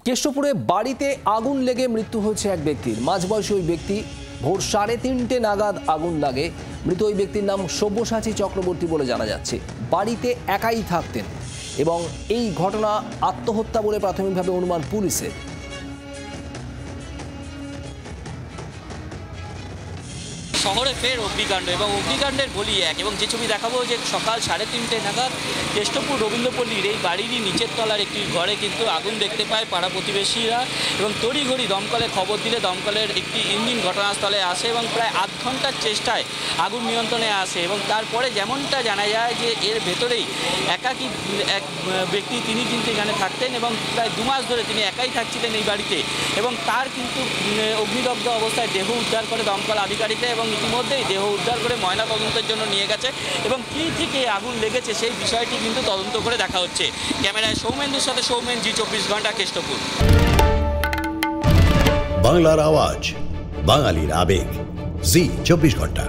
কেষ্টপুরে বাড়িতে আগুন লেগে মৃত্যু হয়েছে এক ব্যক্তির। মাঝবয়সী ওই ব্যক্তি ভোর 3:30 নাগাদ আগুন লাগে। মৃত ওই ব্যক্তির নাম সব্যসাচী চক্রবর্তী বলে জানা যাচ্ছে। বাড়িতে একাই থাকতেন এবং এই ঘটনা আত্মহত্যা বলে প্রাথমিকভাবে অনুমান পুলিশের। শহরে ফের অগ্নিকাণ্ড এবং অগ্নিকাণ্ডের বলি এক। এবং যে ছবি দেখাবো যে সকাল 3:30 নাগাদ কেষ্টপুর রবীন্দ্রপল্লীর এই বাড়িরই নিচের তলার একটি ঘরে কিন্তু আগুন দেখতে পায় পাড়া প্রতিবেশীরা এবং তড়িঘড়ি দমকলে খবর দিলে দমকলের একটি ইঞ্জিন ঘটনাস্থলে আসে এবং প্রায় আধ ঘন্টার চেষ্টায় আগুন নিয়ন্ত্রণে আসে। এবং তারপরে যেমনটা জানা যায় যে এর ভেতরেই একাকী এক ব্যক্তি তিনি কিন্তু এখানে থাকতেন এবং প্রায় 2 মাস ধরে তিনি একাই থাকছিলেন এই বাড়িতে। এবং তার কিন্তু অগ্নিদগ্ধ অবস্থায় দেহ উদ্ধার করে দমকল আধিকারিকরা এবং ইতিমধ্যেই দেহ উদ্ধার করে ময়না তদন্তের জন্য নিয়ে গেছে এবং কী থেকে আগুন লেগেছে সেই বিষয়টি কিন্তু তদন্ত করে দেখা হচ্ছে। ক্যামেরায় সৌমেন্দ্রের সাথে সৌমেন, জি 24 ঘন্টা, কেষ্টপুর। বাংলার আওয়াজ, বাঙালির আবেগ, জি 24 ঘন্টা।